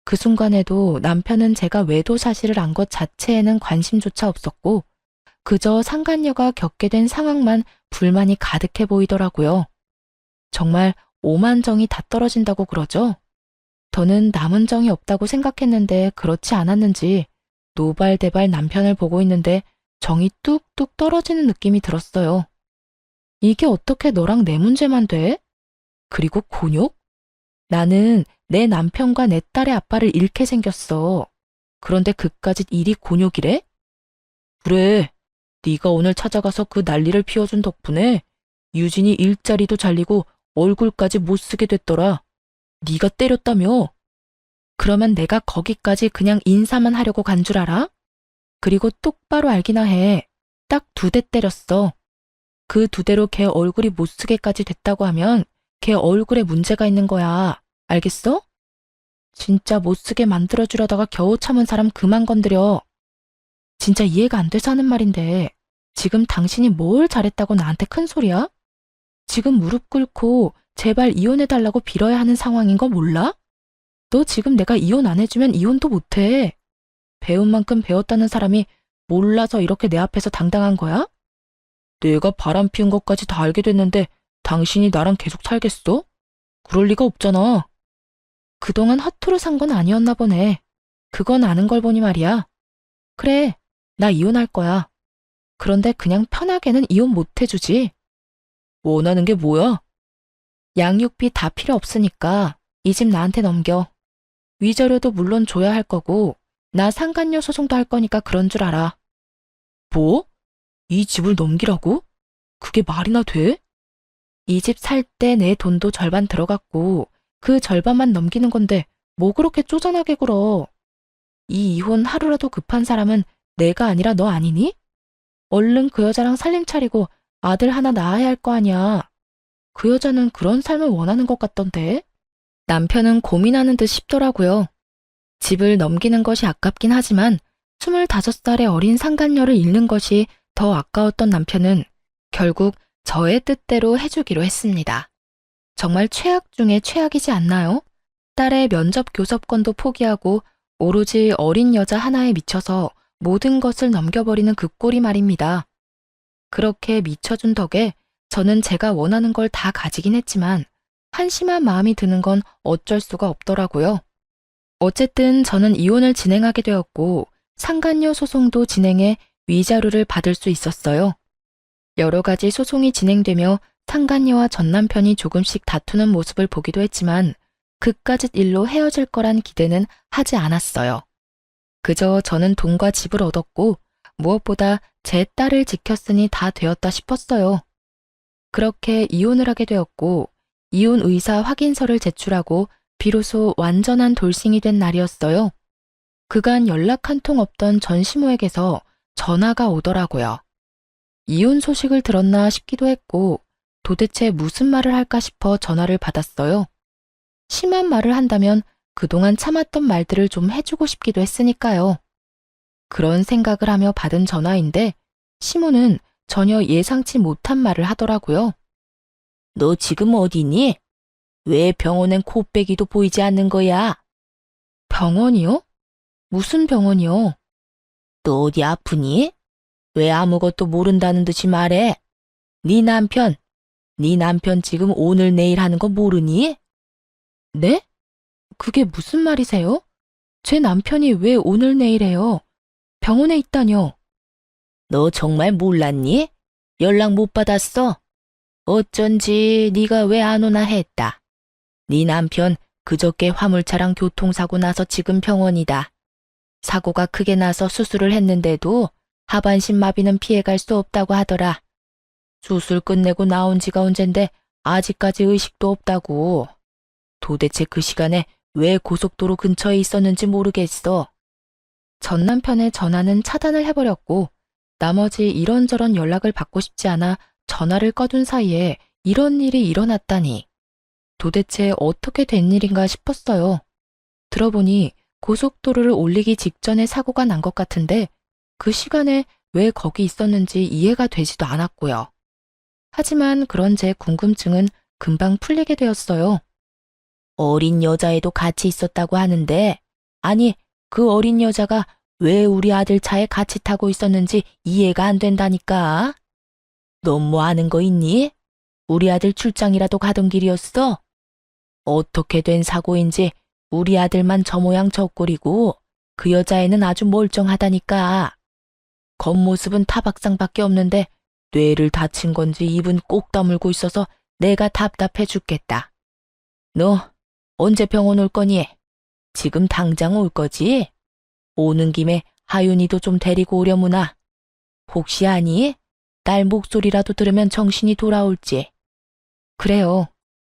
그 순간에도 남편은 제가 외도 사실을 안 것 자체에는 관심조차 없었고, 그저 상간녀가 겪게 된 상황만 불만이 가득해 보이더라고요. 정말 오만정이 다 떨어진다고 그러죠? 저는 남은 정이 없다고 생각했는데 그렇지 않았는지 노발대발 남편을 보고 있는데 정이 뚝뚝 떨어지는 느낌이 들었어요. 이게 어떻게 너랑 내 문제만 돼? 그리고 곤욕? 나는 내 남편과 내 딸의 아빠를 잃게 생겼어. 그런데 그까짓 일이 곤욕이래? 그래, 네가 오늘 찾아가서 그 난리를 피워준 덕분에 유진이 일자리도 잘리고 얼굴까지 못 쓰게 됐더라. 네가 때렸다며? 그러면 내가 거기까지 그냥 인사만 하려고 간 줄 알아? 그리고 똑바로 알기나 해. 딱 2대 때렸어. 그 2대로 걔 얼굴이 못쓰게까지 됐다고 하면 걔 얼굴에 문제가 있는 거야. 알겠어? 진짜 못쓰게 만들어주려다가 겨우 참은 사람 그만 건드려. 진짜 이해가 안 돼서 하는 말인데 지금 당신이 뭘 잘했다고 나한테 큰 소리야? 지금 무릎 꿇고 제발 이혼해달라고 빌어야 하는 상황인 거 몰라? 너 지금 내가 이혼 안 해주면 이혼도 못해. 배운 만큼 배웠다는 사람이 몰라서 이렇게 내 앞에서 당당한 거야? 내가 바람 피운 것까지 다 알게 됐는데 당신이 나랑 계속 살겠어? 그럴 리가 없잖아. 그동안 허투루 산 건 아니었나 보네. 그건 아는 걸 보니 말이야. 그래, 나 이혼할 거야. 그런데 그냥 편하게는 이혼 못 해주지. 원하는 게 뭐야? 양육비 다 필요 없으니까 이 집 나한테 넘겨. 위자료도 물론 줘야 할 거고 나 상간녀 소송도 할 거니까 그런 줄 알아. 뭐? 이 집을 넘기라고? 그게 말이나 돼? 이 집 살 때 내 돈도 절반 들어갔고 그 절반만 넘기는 건데 뭐 그렇게 쪼잔하게 굴어. 이 이혼 하루라도 급한 사람은 내가 아니라 너 아니니? 얼른 그 여자랑 살림 차리고 아들 하나 낳아야 할 거 아니야. 그 여자는 그런 삶을 원하는 것 같던데. 남편은 고민하는 듯 싶더라고요. 집을 넘기는 것이 아깝긴 하지만 25살의 어린 상간녀를 잃는 것이 더 아까웠던 남편은 결국 저의 뜻대로 해주기로 했습니다. 정말 최악 중에 최악이지 않나요? 딸의 면접 교섭권도 포기하고 오로지 어린 여자 하나에 미쳐서 모든 것을 넘겨버리는 그 꼴이 말입니다. 그렇게 미쳐준 덕에 저는 제가 원하는 걸 다 가지긴 했지만 한심한 마음이 드는 건 어쩔 수가 없더라고요. 어쨌든 저는 이혼을 진행하게 되었고 상간녀 소송도 진행해 위자료를 받을 수 있었어요. 여러 가지 소송이 진행되며 상간녀와 전 남편이 조금씩 다투는 모습을 보기도 했지만 그깟 일로 헤어질 거란 기대는 하지 않았어요. 그저 저는 돈과 집을 얻었고 무엇보다 제 딸을 지켰으니 다 되었다 싶었어요. 그렇게 이혼을 하게 되었고 이혼 의사 확인서를 제출하고 비로소 완전한 돌싱이 된 날이었어요. 그간 연락 한 통 없던 전 시모에게서 전화가 오더라고요. 이혼 소식을 들었나 싶기도 했고 도대체 무슨 말을 할까 싶어 전화를 받았어요. 심한 말을 한다면 그동안 참았던 말들을 좀 해주고 싶기도 했으니까요. 그런 생각을 하며 받은 전화인데 시모는 전혀 예상치 못한 말을 하더라고요. 너 지금 어디니? 왜 병원엔 코빼기도 보이지 않는 거야? 병원이요? 무슨 병원이요? 너 어디 아프니? 왜 아무것도 모른다는 듯이 말해? 네 남편 지금 오늘 내일 하는 거 모르니? 네? 그게 무슨 말이세요? 제 남편이 왜 오늘 내일 해요? 병원에 있다뇨? 너 정말 몰랐니? 연락 못 받았어? 어쩐지 네가 왜 안 오나 했다. 네 남편 그저께 화물차랑 교통사고 나서 지금 병원이다. 사고가 크게 나서 수술을 했는데도 하반신 마비는 피해갈 수 없다고 하더라. 수술 끝내고 나온 지가 언젠데 아직까지 의식도 없다고. 도대체 그 시간에 왜 고속도로 근처에 있었는지 모르겠어. 전 남편의 전화는 차단을 해버렸고 나머지 이런저런 연락을 받고 싶지 않아 전화를 꺼둔 사이에 이런 일이 일어났다니. 도대체 어떻게 된 일인가 싶었어요. 들어보니 고속도로를 올리기 직전에 사고가 난 것 같은데 그 시간에 왜 거기 있었는지 이해가 되지도 않았고요. 하지만 그런 제 궁금증은 금방 풀리게 되었어요. 어린 여자애도 같이 있었다고 하는데 아니 그 어린 여자가 왜 우리 아들 차에 같이 타고 있었는지 이해가 안 된다니까. 넌 뭐 아는 거 있니? 우리 아들 출장이라도 가던 길이었어? 어떻게 된 사고인지 우리 아들만 저 모양 저 꼴이고 그 여자애는 아주 멀쩡하다니까. 겉모습은 타박상밖에 없는데 뇌를 다친 건지 입은 꼭 다물고 있어서 내가 답답해 죽겠다. 너 언제 병원 올 거니? 지금 당장 올 거지? 오는 김에 하윤이도 좀 데리고 오려무나. 혹시 아니? 딸 목소리라도 들으면 정신이 돌아올지. 그래요.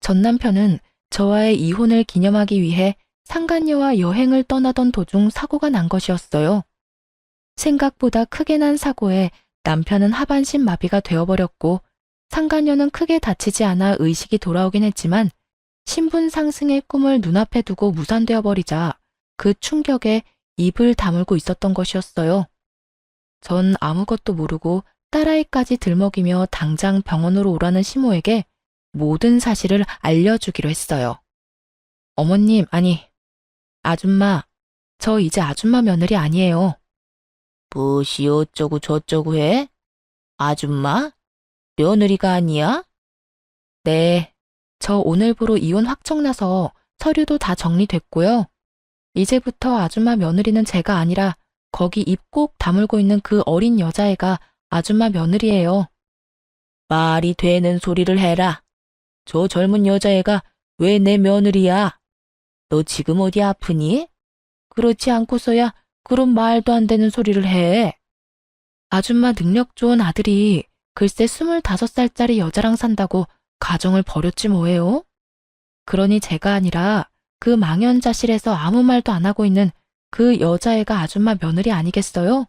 전 남편은 저와의 이혼을 기념하기 위해 상간녀와 여행을 떠나던 도중 사고가 난 것이었어요. 생각보다 크게 난 사고에 남편은 하반신 마비가 되어버렸고 상간녀는 크게 다치지 않아 의식이 돌아오긴 했지만 신분 상승의 꿈을 눈앞에 두고 무산되어 버리자 그 충격에 입을 다물고 있었던 것이었어요. 전 아무것도 모르고 딸아이까지 들먹이며 당장 병원으로 오라는 시모에게 모든 사실을 알려주기로 했어요. 어머님, 아니, 아줌마, 저 이제 아줌마 며느리 아니에요. 무엇이 어쩌고 저쩌고 해? 아줌마? 며느리가 아니야? 네, 저 오늘부로 이혼 확정나서 서류도 다 정리됐고요. 이제부터 아줌마 며느리는 제가 아니라 거기 입 꼭 다물고 있는 그 어린 여자애가 아줌마 며느리예요. 말이 되는 소리를 해라. 저 젊은 여자애가 왜 내 며느리야? 너 지금 어디 아프니? 그렇지 않고서야 그런 말도 안 되는 소리를 해. 아줌마 능력 좋은 아들이 글쎄 25살짜리 여자랑 산다고 가정을 버렸지 뭐예요? 그러니 제가 아니라 그 망연자실에서 아무 말도 안 하고 있는 그 여자애가 아줌마 며느리 아니겠어요?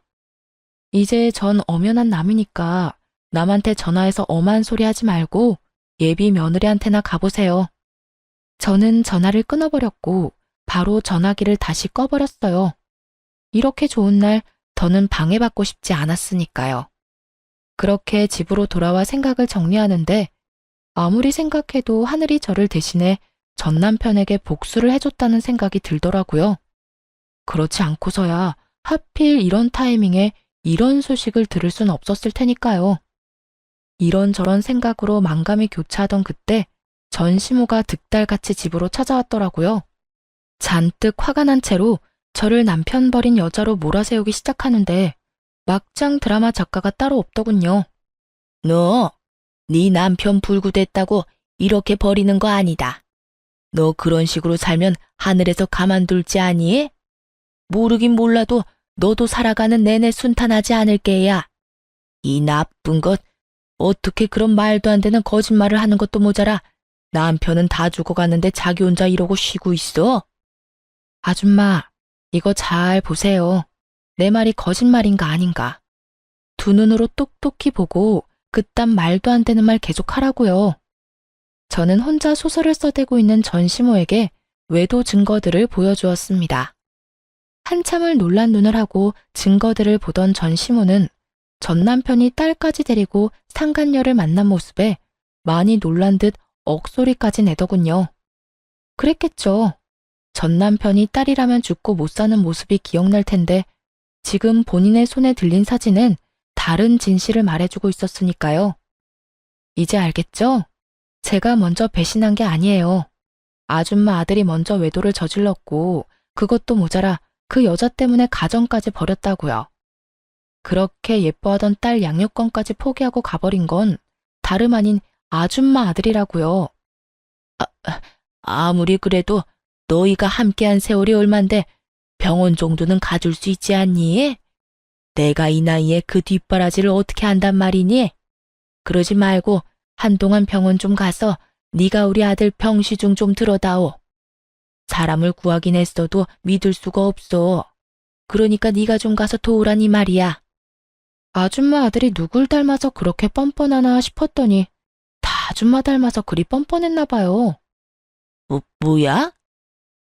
이제 전 엄연한 남이니까 남한테 전화해서 엄한 소리 하지 말고 예비 며느리한테나 가보세요. 저는 전화를 끊어버렸고 바로 전화기를 다시 꺼버렸어요. 이렇게 좋은 날 더는 방해받고 싶지 않았으니까요. 그렇게 집으로 돌아와 생각을 정리하는데 아무리 생각해도 하늘이 저를 대신해 전 남편에게 복수를 해줬다는 생각이 들더라고요. 그렇지 않고서야 하필 이런 타이밍에 이런 소식을 들을 순 없었을 테니까요. 이런저런 생각으로 만감이 교차하던 그때 전시모가 득달같이 집으로 찾아왔더라고요. 잔뜩 화가 난 채로 저를 남편 버린 여자로 몰아세우기 시작하는데 막장 드라마 작가가 따로 없더군요. 너, 네 남편 불구됐다고 이렇게 버리는 거 아니다. 너 그런 식으로 살면 하늘에서 가만둘지 아니? 모르긴 몰라도 너도 살아가는 내내 순탄하지 않을 게야. 이 나쁜 것, 어떻게 그런 말도 안 되는 거짓말을 하는 것도 모자라 남편은 다 죽어가는데 자기 혼자 이러고 쉬고 있어? 아줌마, 이거 잘 보세요. 내 말이 거짓말인가 아닌가. 두 눈으로 똑똑히 보고 그딴 말도 안 되는 말 계속 하라고요. 저는 혼자 소설을 써대고 있는 전시모에게 외도 증거들을 보여주었습니다. 한참을 놀란 눈을 하고 증거들을 보던 전시모는 전 남편이 딸까지 데리고 상간녀를 만난 모습에 많이 놀란 듯 억소리까지 내더군요. 그랬겠죠. 전 남편이 딸이라면 죽고 못 사는 모습이 기억날 텐데 지금 본인의 손에 들린 사진은 다른 진실을 말해주고 있었으니까요. 이제 알겠죠? 제가 먼저 배신한 게 아니에요. 아줌마 아들이 먼저 외도를 저질렀고 그것도 모자라 그 여자 때문에 가정까지 버렸다고요. 그렇게 예뻐하던 딸 양육권까지 포기하고 가버린 건 다름 아닌 아줌마 아들이라고요. 아무리 그래도 너희가 함께한 세월이 얼만데 병원 정도는 가줄 수 있지 않니? 내가 이 나이에 그 뒷바라지를 어떻게 한단 말이니? 그러지 말고 한동안 병원 좀 가서 네가 우리 아들 병시중 좀 들어다오. 사람을 구하긴 했어도 믿을 수가 없어. 그러니까 네가 좀 가서 도우라니 말이야. 아줌마 아들이 누굴 닮아서 그렇게 뻔뻔하나 싶었더니 다 아줌마 닮아서 그리 뻔뻔했나 봐요. 뭐야?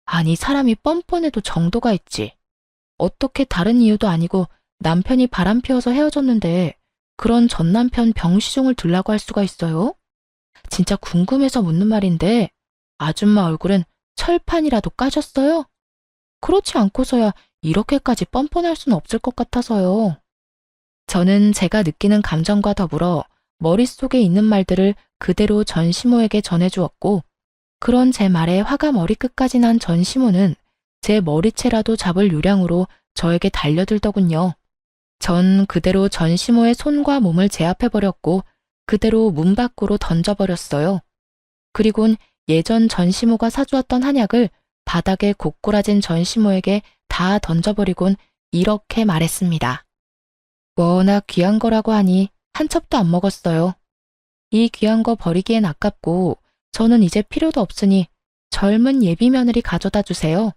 아니 사람이 뻔뻔해도 정도가 있지. 어떻게 다른 이유도 아니고 남편이 바람 피워서 헤어졌는데 그런 전 남편 병시종을 들라고 할 수가 있어요? 진짜 궁금해서 묻는 말인데 아줌마 얼굴은 철판이라도 까셨어요? 그렇지 않고서야 이렇게까지 뻔뻔할 수는 없을 것 같아서요. 저는 제가 느끼는 감정과 더불어 머릿속에 있는 말들을 그대로 전시모에게 전해주었고 그런 제 말에 화가 머리끝까지 난 전시모는 제 머리채라도 잡을 요량으로 저에게 달려들더군요. 전 그대로 전시모의 손과 몸을 제압해버렸고 그대로 문 밖으로 던져버렸어요. 그리곤 예전 전시모가 사주었던 한약을 바닥에 고꾸라진 전시모에게 다 던져버리곤 이렇게 말했습니다. 워낙 귀한 거라고 하니 한 첩도 안 먹었어요. 이 귀한 거 버리기엔 아깝고 저는 이제 필요도 없으니 젊은 예비 며느리 가져다 주세요.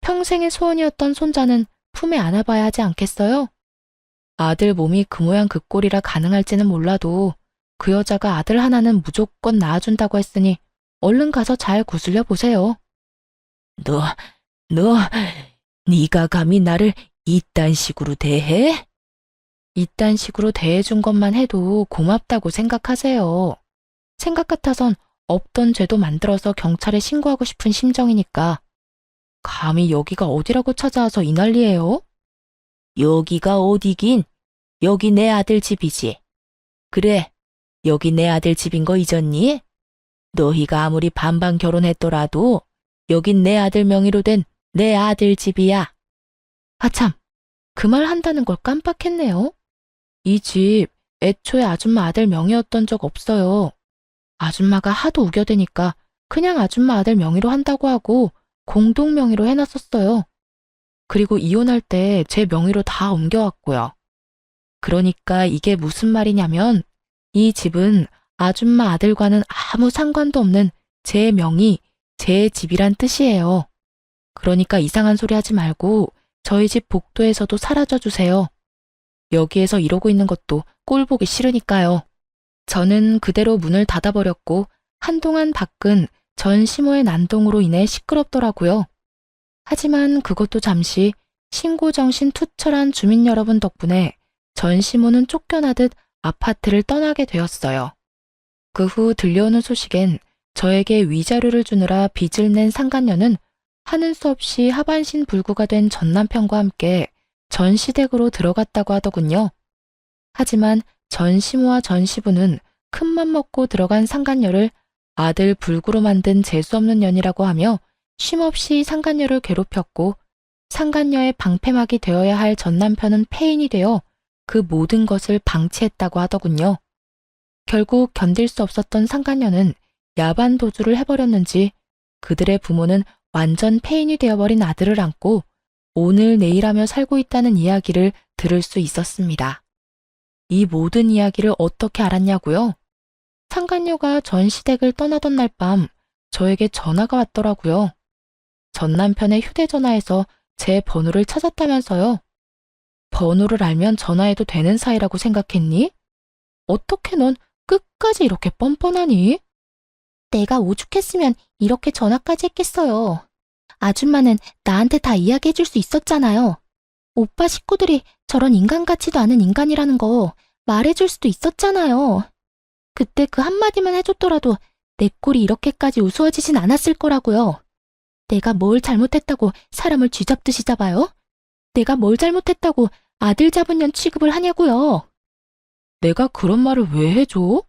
평생의 소원이었던 손자는 품에 안아봐야 하지 않겠어요? 아들 몸이 그 모양 그 꼴이라 가능할지는 몰라도 그 여자가 아들 하나는 무조건 낳아준다고 했으니 얼른 가서 잘 구슬려 보세요. 너, 네가 감히 나를 이딴 식으로 대해? 이딴 식으로 대해준 것만 해도 고맙다고 생각하세요. 생각 같아선 없던 죄도 만들어서 경찰에 신고하고 싶은 심정이니까. 감히 여기가 어디라고 찾아와서 이 난리예요? 여기가 어디긴? 여기 내 아들 집이지. 그래, 여기 내 아들 집인 거 잊었니? 너희가 아무리 반반 결혼했더라도 여긴 내 아들 명의로 된 내 아들 집이야. 아참, 그 말 한다는 걸 깜빡했네요. 이 집 애초에 아줌마 아들 명의였던 적 없어요. 아줌마가 하도 우겨대니까 그냥 아줌마 아들 명의로 한다고 하고 공동 명의로 해놨었어요. 그리고 이혼할 때 제 명의로 다 옮겨왔고요. 그러니까 이게 무슨 말이냐면 이 집은 아줌마 아들과는 아무 상관도 없는 제 명의, 제 집이란 뜻이에요. 그러니까 이상한 소리 하지 말고 저희 집 복도에서도 사라져 주세요. 여기에서 이러고 있는 것도 꼴 보기 싫으니까요. 저는 그대로 문을 닫아버렸고 한동안 밖은 전 시모의 난동으로 인해 시끄럽더라고요. 하지만 그것도 잠시 신고정신 투철한 주민 여러분 덕분에 전 시모는 쫓겨나듯 아파트를 떠나게 되었어요. 그 후 들려오는 소식엔 저에게 위자료를 주느라 빚을 낸 상간녀는 하는 수 없이 하반신 불구가 된 전 남편과 함께 전 시댁으로 들어갔다고 하더군요. 하지만 전 시모와 전 시부는 큰맘 먹고 들어간 상간녀를 아들 불구로 만든 재수없는 년이라고 하며 쉼없이 상간녀를 괴롭혔고 상간녀의 방패막이 되어야 할 전 남편은 폐인이 되어 그 모든 것을 방치했다고 하더군요. 결국 견딜 수 없었던 상간녀는 야반 도주를 해버렸는지 그들의 부모는 완전 폐인이 되어버린 아들을 안고 오늘 내일 하며 살고 있다는 이야기를 들을 수 있었습니다. 이 모든 이야기를 어떻게 알았냐고요? 상간녀가 전 시댁을 떠나던 날 밤 저에게 전화가 왔더라고요. 전 남편의 휴대전화에서 제 번호를 찾았다면서요. 번호를 알면 전화해도 되는 사이라고 생각했니? 어떻게 넌 끝까지 이렇게 뻔뻔하니? 내가 오죽했으면 이렇게 전화까지 했겠어요. 아줌마는 나한테 다 이야기해줄 수 있었잖아요. 오빠 식구들이 저런 인간 같지도 않은 인간이라는 거 말해줄 수도 있었잖아요. 그때 그 한마디만 해줬더라도 내 꼴이 이렇게까지 우스워지진 않았을 거라고요. 내가 뭘 잘못했다고 사람을 쥐잡듯이 잡아요? 내가 뭘 잘못했다고 아들 잡은 년 취급을 하냐고요. 내가 그런 말을 왜 해줘?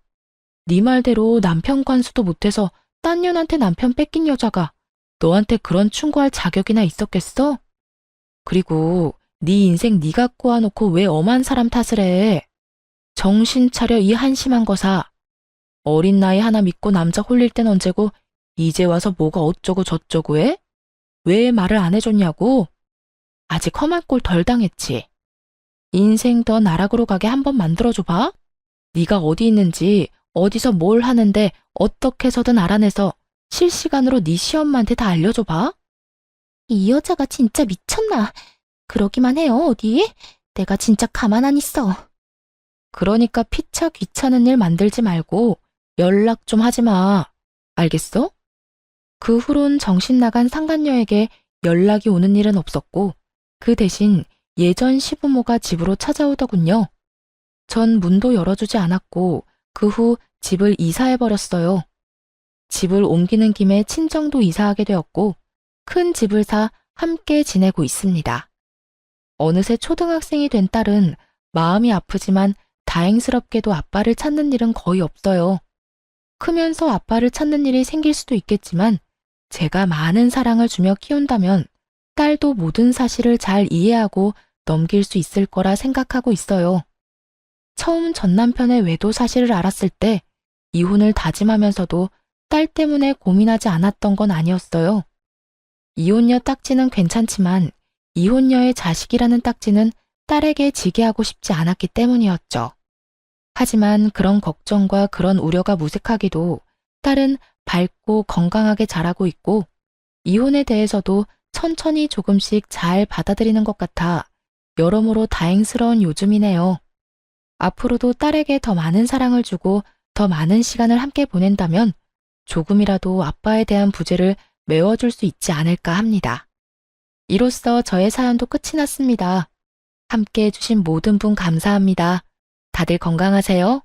네 말대로 남편 관수도 못해서 딴 년한테 남편 뺏긴 여자가 너한테 그런 충고할 자격이나 있었겠어? 그리고 네 인생 네가 꼬아놓고 왜 엄한 사람 탓을 해? 정신 차려 이 한심한 거사. 어린 나이 하나 믿고 남자 홀릴 땐 언제고 이제 와서 뭐가 어쩌고 저쩌고 해? 왜 말을 안 해줬냐고? 아직 험한 꼴 덜 당했지. 인생 더 나락으로 가게 한번 만들어줘봐. 네가 어디 있는지 어디서 뭘 하는데 어떻게 해서든 알아내서 실시간으로 네 시엄마한테 다 알려줘봐. 이 여자가 진짜 미쳤나? 그러기만 해요, 어디? 내가 진짜 가만 안 있어. 그러니까 피차 귀찮은 일 만들지 말고 연락 좀 하지 마. 알겠어? 그 후론 정신 나간 상간녀에게 연락이 오는 일은 없었고 그 대신 예전 시부모가 집으로 찾아오더군요. 전 문도 열어주지 않았고 그 후 집을 이사해버렸어요. 집을 옮기는 김에 친정도 이사하게 되었고 큰 집을 사 함께 지내고 있습니다. 어느새 초등학생이 된 딸은 마음이 아프지만 다행스럽게도 아빠를 찾는 일은 거의 없어요. 크면서 아빠를 찾는 일이 생길 수도 있겠지만 제가 많은 사랑을 주며 키운다면 딸도 모든 사실을 잘 이해하고 넘길 수 있을 거라 생각하고 있어요. 처음 전 남편의 외도 사실을 알았을 때 이혼을 다짐하면서도 딸 때문에 고민하지 않았던 건 아니었어요. 이혼녀 딱지는 괜찮지만 이혼녀의 자식이라는 딱지는 딸에게 지게 하고 싶지 않았기 때문이었죠. 하지만 그런 걱정과 그런 우려가 무색하기도 딸은 밝고 건강하게 자라고 있고 이혼에 대해서도 천천히 조금씩 잘 받아들이는 것 같아 여러모로 다행스러운 요즘이네요. 앞으로도 딸에게 더 많은 사랑을 주고 더 많은 시간을 함께 보낸다면 조금이라도 아빠에 대한 부재를 메워줄 수 있지 않을까 합니다. 이로써 저의 사연도 끝이 났습니다. 함께 해주신 모든 분 감사합니다. 다들 건강하세요.